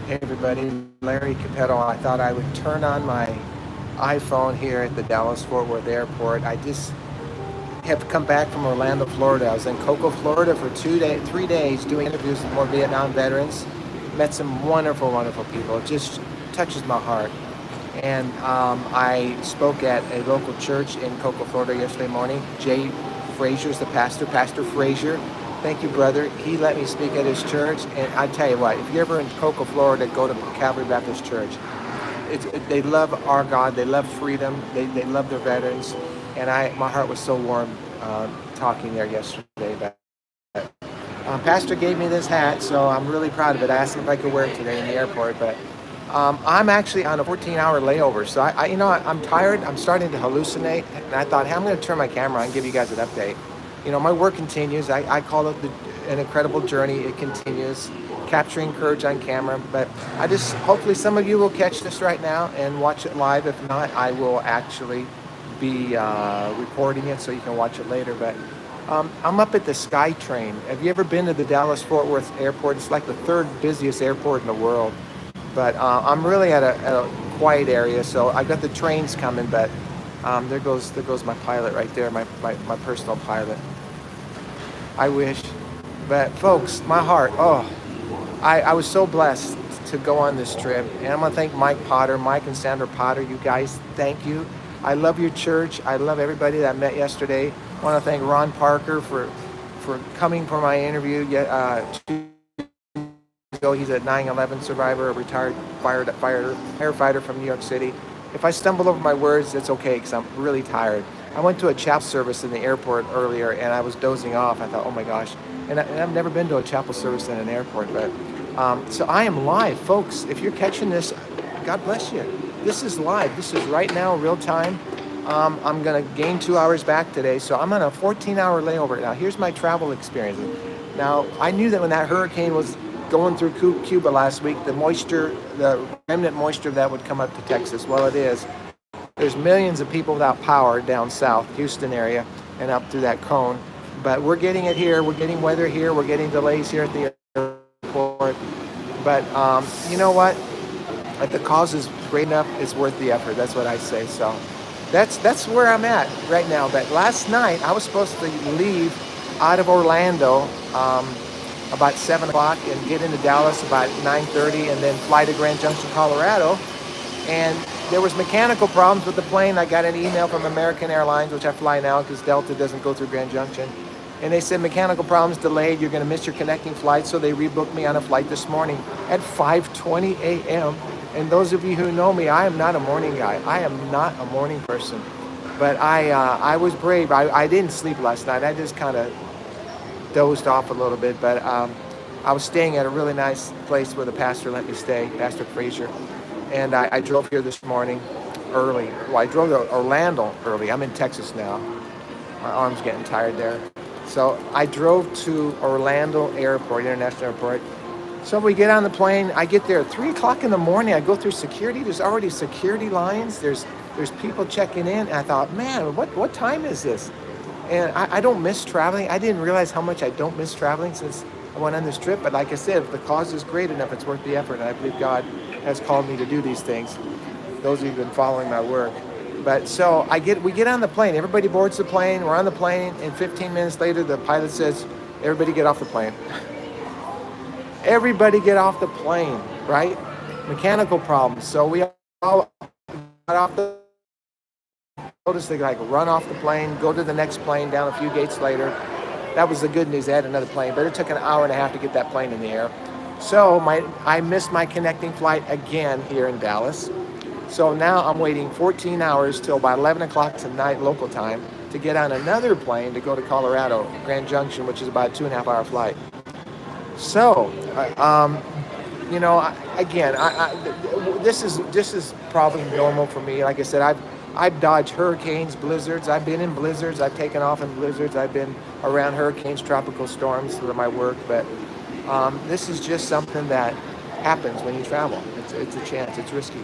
Hey everybody, Larry Capetto. I thought I would turn on my iPhone here at the Dallas Fort Worth Airport. I just have come back from Orlando, Florida. I was in Cocoa, Florida for 3 days doing interviews with more Vietnam veterans. Met some wonderful, wonderful people. It just touches my heart. And I spoke at a local church in Cocoa, Florida yesterday morning. Jay Frazier's the pastor, Pastor Frazier. Thank you, brother. He let me speak at his church. And I tell you what, if you're ever in Cocoa, Florida, go to Calvary Baptist Church. They love our God. They love freedom. They love their veterans. And my heart was so warm talking there yesterday. But Pastor gave me this hat, so I'm really proud of it. I asked him if I could wear it today in the airport, but I'm actually on a 14-hour layover. So I'm tired. I'm starting to hallucinate, and I thought, hey, I'm going to turn my camera on and give you guys an update. My work continues. I call it an incredible journey. It continues, capturing courage on camera. But hopefully some of you will catch this right now and watch it live. If not, I will actually be recording it so you can watch it later. But I'm up at the SkyTrain. Have you ever been to the Dallas-Fort Worth Airport? It's like the third busiest airport in the world. But I'm really at a quiet area, so I got the trains coming. But there goes my pilot right there, my personal pilot. I wish. But folks, my heart, I was so blessed to go on this trip. And I'm going to thank Mike and Sandra Potter. You guys, thank you. I love your church. I love everybody that I met yesterday. I want to thank Ron Parker for coming for my interview. He's a 9/11 survivor, a retired firefighter from New York City. If I stumble over my words, it's okay because I'm really tired. I went to a chapel service in the airport earlier and I was dozing off. I thought, oh my gosh. And I've never been to a chapel service in an airport, but so I am live, folks. If you're catching this, God bless you. This is live. This is right now, real time. I'm going to gain 2 hours back today, so I'm on a 14-hour layover. Now, here's my travel experience. Now, I knew that when that hurricane was going through Cuba last week, the remnant moisture that would come up to Texas, well, it is. There's millions of people without power down south, Houston area, and up through that cone. But we're getting it here. We're getting weather here. We're getting delays here at the airport. But you know what? If the cause is great enough, it's worth the effort. That's what I say. So that's where I'm at right now. But last night, I was supposed to leave out of Orlando about 7 o'clock and get into Dallas about 9:30 and then fly to Grand Junction, Colorado. And there was mechanical problems with the plane. I got an email from American Airlines, which I fly now because Delta doesn't go through Grand Junction. And they said mechanical problems delayed. You're going to miss your connecting flight. So they rebooked me on a flight this morning at 5:20 a.m. And those of you who know me, I am not a morning guy. I am not a morning person. But I was brave. I didn't sleep last night. I just kind of dozed off a little bit. But I was staying at a really nice place where the pastor let me stay, Pastor Frazier. And I drove here this morning early. Well, I drove to Orlando early. I'm in Texas now. My arm's getting tired there. So I drove to Orlando Airport, International Airport. So we get on the plane. I get there at 3 o'clock in the morning. I go through security. There's already security lines. There's people checking in. And I thought, man, what time is this? And I don't miss traveling. I didn't realize how much I don't miss traveling since I went on this trip. But like I said, if the cause is great enough, it's worth the effort. And I believe God has called me to do these things. Those of you who've been following my work. But so we get on the plane. Everybody boards the plane. We're on the plane. And 15 minutes later, the pilot says, everybody get off the plane. Everybody get off the plane, right? Mechanical problems. So we all got off the notice they run off the plane, go to the next plane down a few gates later. That was the good news. They had another plane, but it took an hour and a half to get that plane in the air. So I missed my connecting flight again here in Dallas. So now I'm waiting 14 hours till about 11 o'clock tonight local time to get on another plane to go to Colorado, Grand Junction, which is about a 2.5-hour flight. So, this is probably normal for me. Like I said, I've dodged hurricanes, blizzards. I've been in blizzards. I've taken off in blizzards. I've been around hurricanes, tropical storms through my work. But this is just something that happens when you travel. It's a chance. It's risky.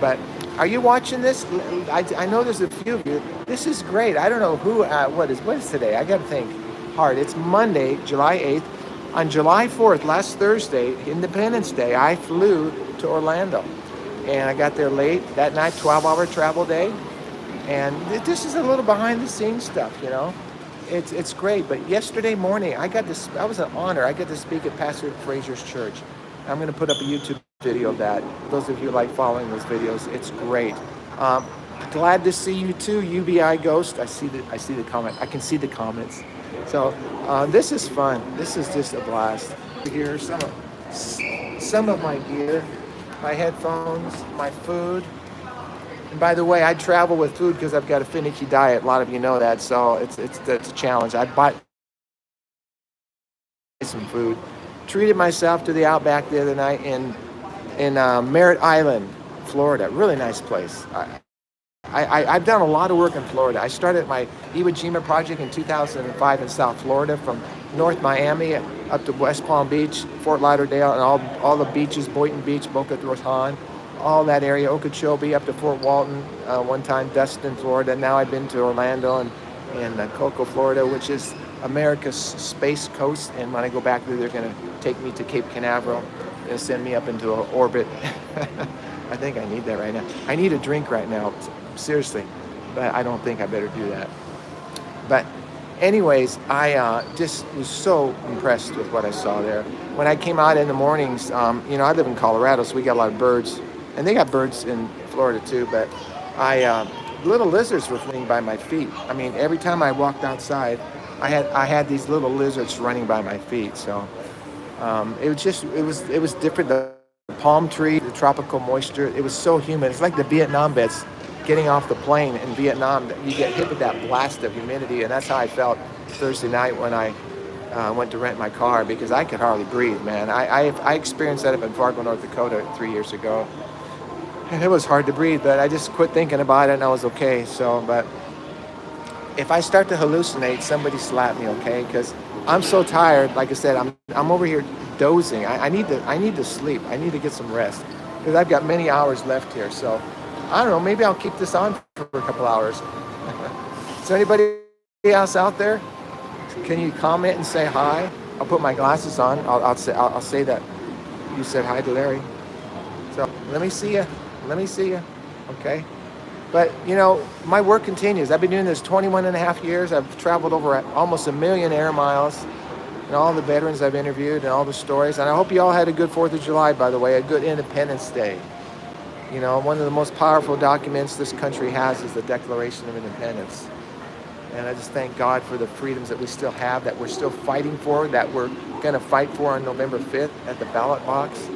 But are you watching this? I know there's a few of you. This is great. I don't know who. What is today? I got to think hard. It's Monday, July 8th. On July 4th, last Thursday, Independence Day, I flew to Orlando. And I got there late that night, 12-hour travel day. And this is a little behind the scenes stuff, you know. It's great. But yesterday morning, I was an honor. I got to speak at Pastor Fraser's church. I'm going to put up a YouTube video of that. Those of you who like following those videos, it's great. Um, Glad to see you too, UBI Ghost. I see the comment. I can see the comments. So this is fun. This is just a blast. Here, some of my gear, my headphones, my food. And by the way, I travel with food because I've got a finicky diet. A lot of you know that, so it's a challenge. I bought some food. Treated myself to the Outback the other night in Merritt Island, Florida. Really nice place. I've done a lot of work in Florida. I started my Iwo Jima project in 2005 in South Florida, from North Miami up to West Palm Beach, Fort Lauderdale, and all the beaches, Boynton Beach, Boca Raton, all that area, Okeechobee, up to Fort Walton, one time Destin, Florida. Now I've been to Orlando and Cocoa, Florida, which is America's space coast. And when I go back there, they're going to take me to Cape Canaveral and send me up into an orbit. I think I need that right now. I need a drink right now, seriously, but I don't think I better do that. But anyways, I just was so impressed with what I saw there. When I came out in the mornings, you know, I live in Colorado, so we got a lot of birds, and they got birds in Florida too, but little lizards were fleeing by my feet. I mean, every time I walked outside, I had these little lizards running by my feet. So it was different. The palm tree, the tropical moisture, it was so humid. It's like the Vietnam vets getting off the plane in Vietnam. You get hit with that blast of humidity, and that's how I felt Thursday night when I went to rent my car, because I could hardly breathe, man. I experienced that up in Fargo, North Dakota 3 years ago. And it was hard to breathe, but I just quit thinking about it and I was okay. So, but if I start to hallucinate, somebody slap me, okay? Because I'm so tired. Like I said, I'm over here dozing. I need to sleep. I need to get some rest because I've got many hours left here. So I don't know. Maybe I'll keep this on for a couple hours. Is there anybody else out there? Can you comment and say hi? I'll put my glasses on. I'll say that you said hi to Larry. So let me see you. Let me see you. Okay. But, you know, my work continues. I've been doing this 21 and a half years. I've traveled over almost 1 million air miles, and all the veterans I've interviewed and all the stories. And I hope you all had a good 4th of July, by the way, a good Independence Day. You know, one of the most powerful documents this country has is the Declaration of Independence. And I just thank God for the freedoms that we still have, that we're still fighting for, that we're going to fight for on November 5th at the ballot box.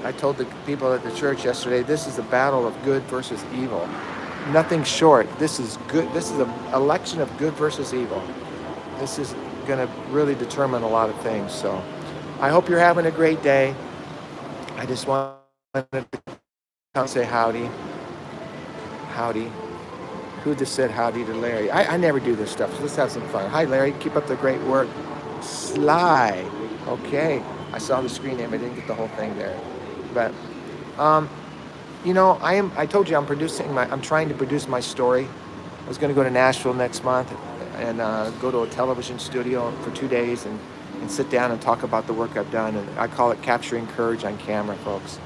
I told the people at the church yesterday, this is a battle of good versus evil. Nothing short. This is good. This is an election of good versus evil. This is going to really determine a lot of things. So I hope you're having a great day. I just wanted to come say howdy. Howdy. Who just said howdy to Larry? I never do this stuff, so let's have some fun. Hi, Larry. Keep up the great work. Sly. Okay. I saw the screen name. I didn't get the whole thing there. But, you know, I told you I'm trying to produce my story. I was going to go to Nashville next month and go to a television studio for 2 days and sit down and talk about the work I've done. And I call it Capturing Courage on Camera, folks.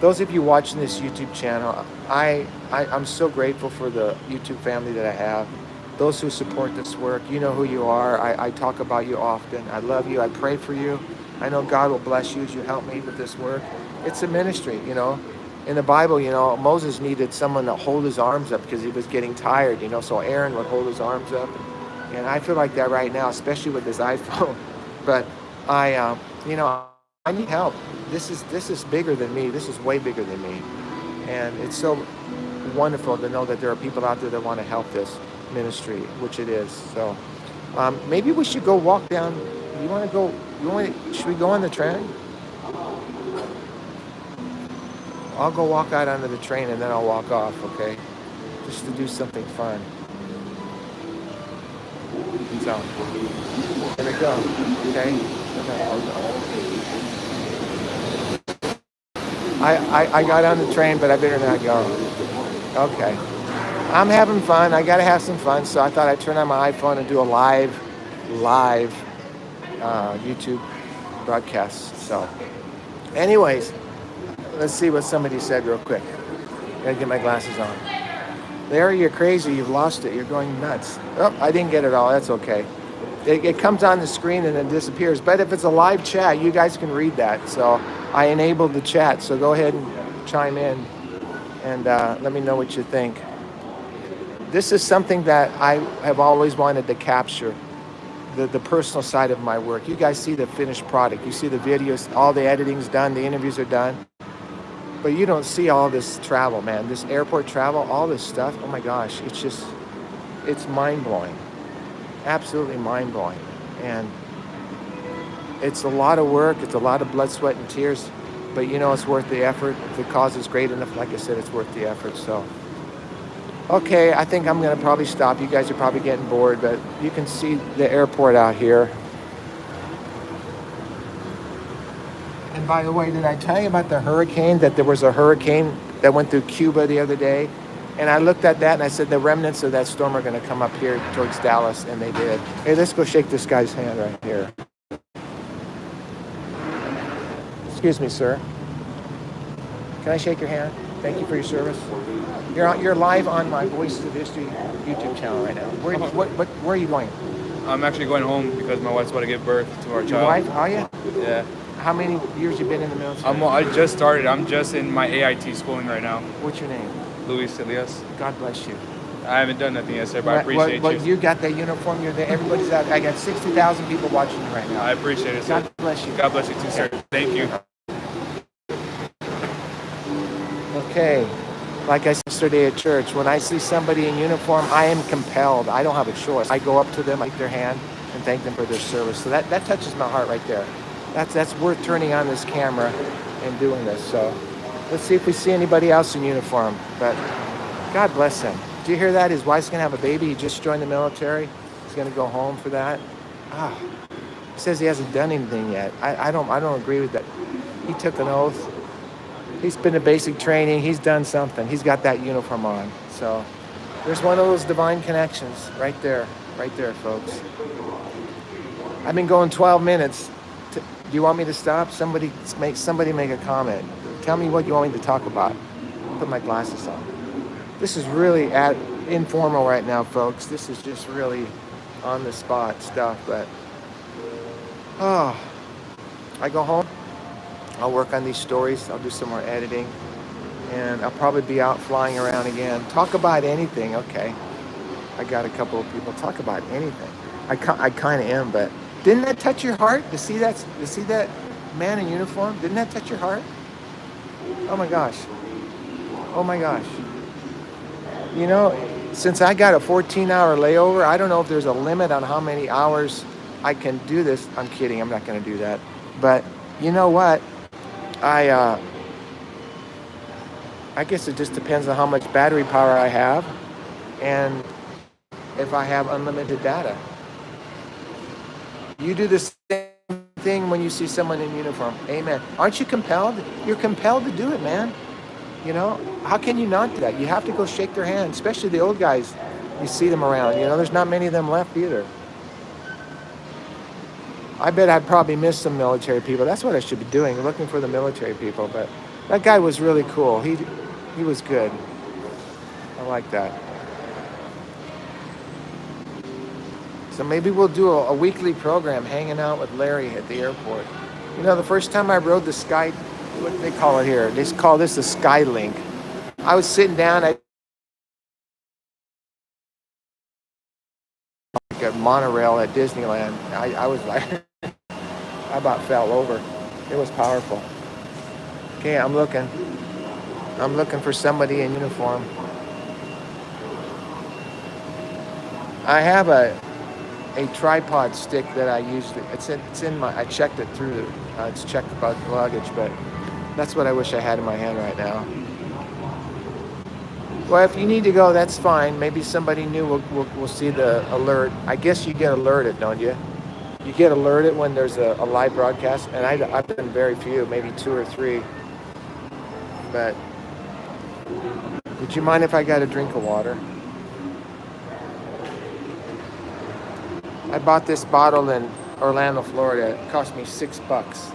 Those of you watching this YouTube channel, I'm so grateful for the YouTube family that I have. Those who support this work, you know who you are. I talk about you often. I love you. I pray for you. I know God will bless you as you help me with this work. It's a ministry, you know. In the Bible, you know, Moses needed someone to hold his arms up because he was getting tired, you know, so Aaron would hold his arms up. And I feel like that right now, especially with this iPhone. But you know, I need help. This is bigger than me. This is way bigger than me. And it's so wonderful to know that there are people out there that want to help this ministry, which it is. So maybe we should go walk down. Should we go on the train? I'll go walk out onto the train and then I'll walk off, okay? Just to do something fun. So, here we go, okay? I got on the train, but I better not go. Okay. I'm having fun. I got to have some fun, so I thought I'd turn on my iPhone and do a live YouTube broadcasts. So, anyways, let's see what somebody said real quick. Gotta get my glasses on. Larry, you're crazy. You've lost it. You're going nuts. Oh, I didn't get it all. That's okay. It comes on the screen and then disappears. But if it's a live chat, you guys can read that. So I enabled the chat. So go ahead and chime in and let me know what you think. This is something that I have always wanted to capture, the personal side of my work. You guys see the finished product. You see the videos, all the editing's done, the interviews are done. But you don't see all this travel, man. This airport travel, all this stuff. Oh my gosh, it's mind-blowing. Absolutely mind-blowing. And it's a lot of work. It's a lot of blood, sweat, and tears. But you know it's worth the effort. If the cause is great enough, like I said, it's worth the effort. So, okay, I think I'm going to probably stop. You guys are probably getting bored, but you can see the airport out here. And by the way, did I tell you about the hurricane, that there was a hurricane that went through Cuba the other day? And I looked at that and I said, the remnants of that storm are going to come up here towards Dallas, and they did. Hey, let's go shake this guy's hand right here. Excuse me, sir. Can I shake your hand? Thank you for your service. You're live on my Voices of History YouTube channel right now. Where are you going? I'm actually going home because my wife's about to give birth to our child. Your wife? Are you? Yeah. How many years you been in the military? I just started. I'm just in my AIT schooling right now. What's your name? Luis Elias. God bless you. I haven't done nothing yet, sir, but I appreciate you. you. You got that uniform. You're there. Everybody's out. I got 60,000 people watching you right now. I appreciate it, sir. God bless you. God bless you too, sir. Thank you. Okay. Like I said yesterday at church, when I see somebody in uniform, I am compelled. I don't have a choice. I go up to them, shake their hand, and thank them for their service. So that touches my heart right there. That's worth turning on this camera and doing this. So let's see if we see anybody else in uniform. But God bless him. Did you hear that? His wife's gonna have a baby. He just joined the military. He's gonna go home for that. He says he hasn't done anything yet. I don't agree with that. He took an oath. He's been to basic training. He's done something. He's got that uniform on. So there's one of those divine connections right there, folks. I've been going 12 minutes. Do you want me to stop? Somebody make a comment. Tell me what you want me to talk about. I'll put my glasses on. This is really informal right now, folks. This is just really on the spot stuff. But I go home. I'll work on these stories. I'll do some more editing. And I'll probably be out flying around again. Talk about anything. Okay. I got a couple of people. Talk about anything. I kind of am, but didn't that touch your heart? To see that man in uniform? Didn't that touch your heart? Oh my gosh. Oh my gosh. You know, since I got a 14-hour layover, I don't know if there's a limit on how many hours I can do this. I'm kidding. I'm not going to do that. But you know what? I guess it just depends on how much battery power I have and if I have unlimited data. You do the same thing when you see someone in uniform. Amen. Aren't you compelled? You're compelled to do it, man. You know, how can you not do that? You have to go shake their hand, especially the old guys. You see them around. You know, there's not many of them left either. I bet I'd probably miss some military people. That's what I should be doing, looking for the military people. But that guy was really cool. He was good. I like that. So maybe we'll do a weekly program hanging out with Larry at the airport. You know, the first time I rode the Sky, what do they call it here? They call this the Skylink. I was sitting down at a monorail at Disneyland. I was like, I about fell over. It was powerful. Okay, I'm looking for somebody in uniform. I have a tripod stick that I used. It's in my. I checked it through. It's checked about luggage, but that's what I wish I had in my hand right now. Well, if you need to go, that's fine. Maybe somebody new will see the alert. I guess you get alerted, don't you? You get alerted when there's a live broadcast, and I've done very few, maybe 2 or 3. But would you mind if I got a drink of water? I bought this bottle in Orlando, Florida. It cost me $6,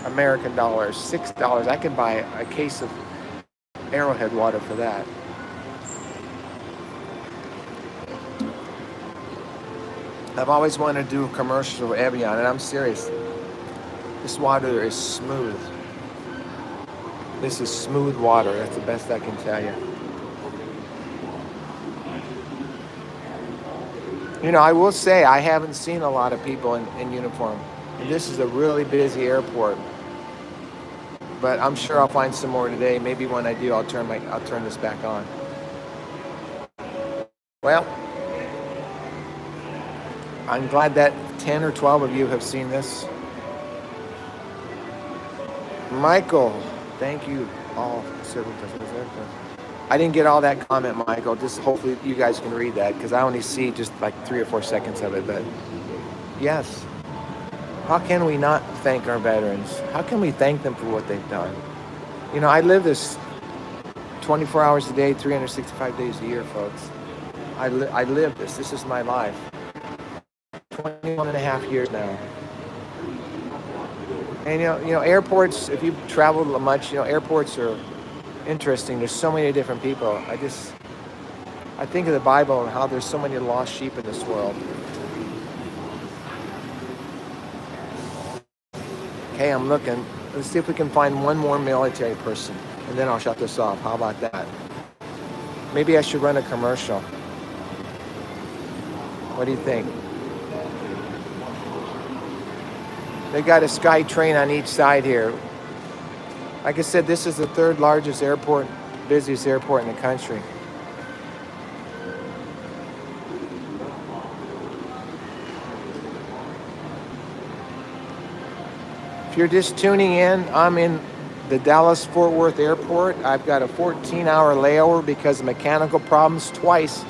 American dollars. $6. I could buy a case of Arrowhead water for that. I've always wanted to do a commercial with Evian, and I'm serious. This water is smooth. This is smooth water. That's the best I can tell you. You know, I will say I haven't seen a lot of people in uniform. And this is a really busy airport. But I'm sure I'll find some more today. Maybe when I do, I'll turn this back on. Well, I'm glad that 10 or 12 of you have seen this. Michael, thank you all. I didn't get all that comment, Michael. Just hopefully you guys can read that because I only see just like 3 or 4 seconds of it. But yes, how can we not thank our veterans? How can we thank them for what they've done? You know, I live this 24 hours a day, 365 days a year, folks. I live this. This is my life. 21 and a half years now. And you know, airports, if you've traveled much, you know, airports are interesting. There's so many different people. I think of the Bible and how there's so many lost sheep in this world. Okay, I'm looking. Let's see if we can find one more military person, and then I'll shut this off. How about that? Maybe I should run a commercial. What do you think? They got a Sky Train on each side here. Like I said, this is the 3rd largest airport, busiest airport in the country. If you're just tuning in, I'm in the Dallas-Fort Worth Airport. I've got a 14-hour layover because of mechanical problems twice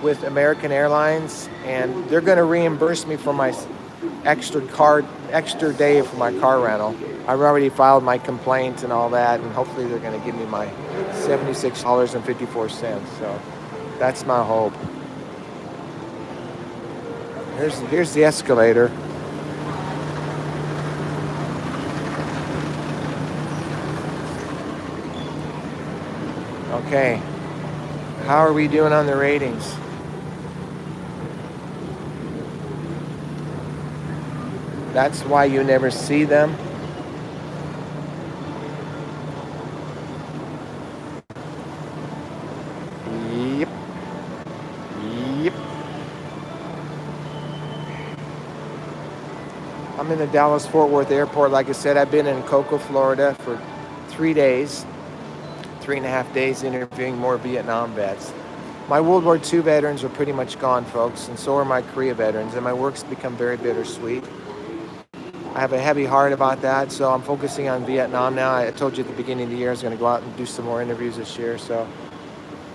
with American Airlines, and they're going to reimburse me for my extra day for my car rental. I've already filed my complaint and all that, and hopefully they're going to give me my $76.54. So that's my hope. Here's the escalator. Okay, how are we doing on the ratings? That's why you never see them. Yep. I'm in the Dallas-Fort Worth Airport. Like I said, I've been in Cocoa, Florida for 3 days, 3.5 days interviewing more Vietnam vets. My World War II veterans are pretty much gone, folks, and so are my Korea veterans, and my work's become very bittersweet. I have a heavy heart about that, so I'm focusing on Vietnam now. I told you at the beginning of the year I was going to go out and do some more interviews this year, so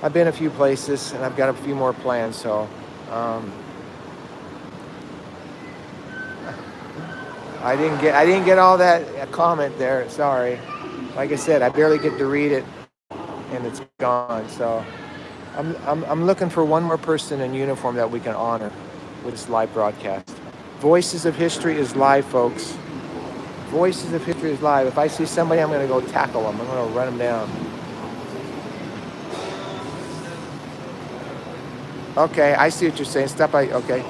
I've been a few places, and I've got a few more plans, so I didn't get all that comment there, sorry. Like I said, I barely get to read it, and it's gone, so I'm looking for one more person in uniform that we can honor with this live broadcast. Voices of History is live, folks. Voices of History is live. If I see somebody, I'm going to go tackle them. I'm going to run them down. Okay, I see what you're saying. Okay.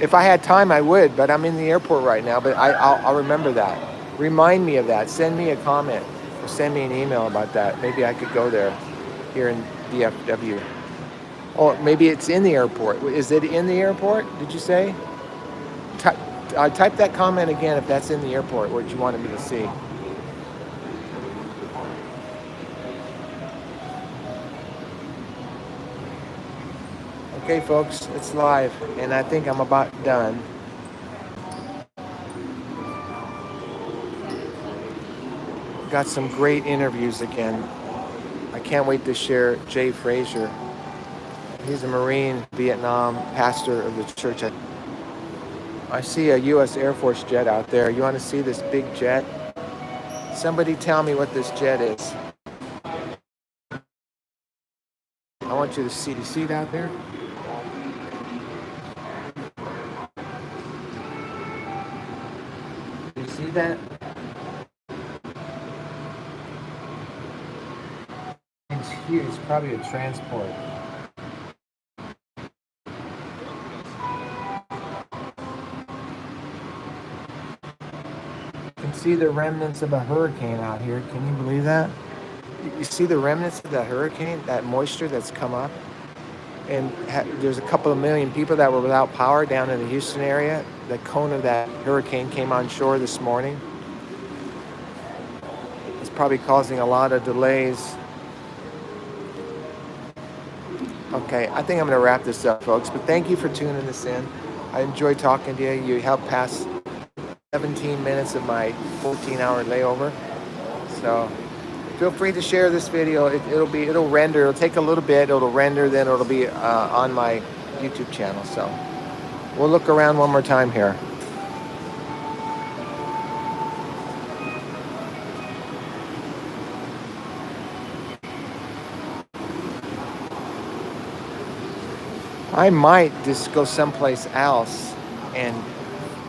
If I had time, I would, but I'm in the airport right now. But I'll remember that. Remind me of that. Send me a comment or send me an email about that. Maybe I could go there here in DFW. Or maybe it's in the airport. Is it in the airport? Did you say? Type that comment again if that's in the airport, what you wanted me to see. Okay, folks, it's live, and I think I'm about done. Got some great interviews again. I can't wait to share Jay Frazier. He's a Marine, Vietnam, pastor of the church. I see a U.S. Air Force jet out there. You want to see this big jet? Somebody tell me what this jet is. I want you to see. Do you see it out there? believe that? It's huge. It's probably a transport. You can see the remnants of a hurricane out here. Can you believe that? You see the remnants of that hurricane, that moisture that's come up? And there's a couple of million people that were without power down in the Houston area. The cone of that hurricane came on shore this morning. It's probably causing a lot of delays. Okay, I think I'm going to wrap this up, folks. But thank you for tuning this in. I enjoyed talking to you. You helped pass 17 minutes of my 14-hour layover. So feel free to share this video. It'll render. It'll take a little bit. It'll render. Then it'll be on my YouTube channel. So we'll look around one more time here. I might just go someplace else and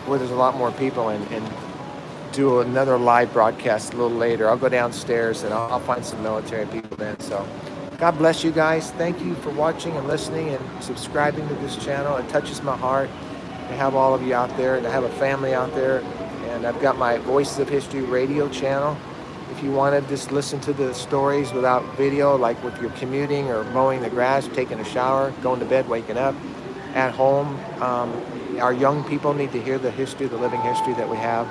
where there's a lot more people and do another live broadcast a little later. I'll go downstairs and I'll find some military people then. So God bless you guys. Thank you for watching and listening and subscribing to this channel. It touches my heart to have all of you out there and to have a family out there. And I've got my Voices of History radio channel. If you want to just listen to the stories without video, like if you're commuting or mowing the grass, taking a shower, going to bed, waking up, at home, our young people need to hear the history, the living history that we have.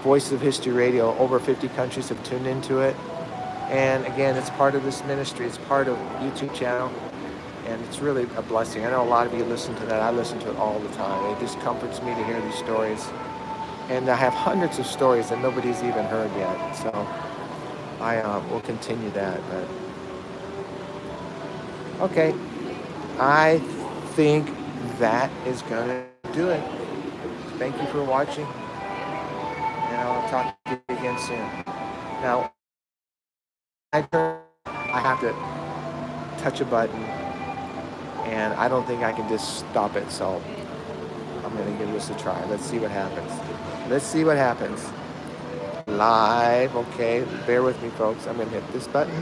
Voices of History Radio, over 50 countries have tuned into it. And again, it's part of this ministry. It's part of YouTube channel. And it's really a blessing. I know a lot of you listen to that. I listen to it all the time. It just comforts me to hear these stories. And I have hundreds of stories that nobody's even heard yet. So I will continue that. But okay, I think that is going to do it. Thank you for watching. And I'll talk to you again soon. Now, I have to touch a button, and I don't think I can just stop it, so I'm going to give this a try. Let's see what happens. Let's see what happens. Live, okay, bear with me, folks. I'm going to hit this button.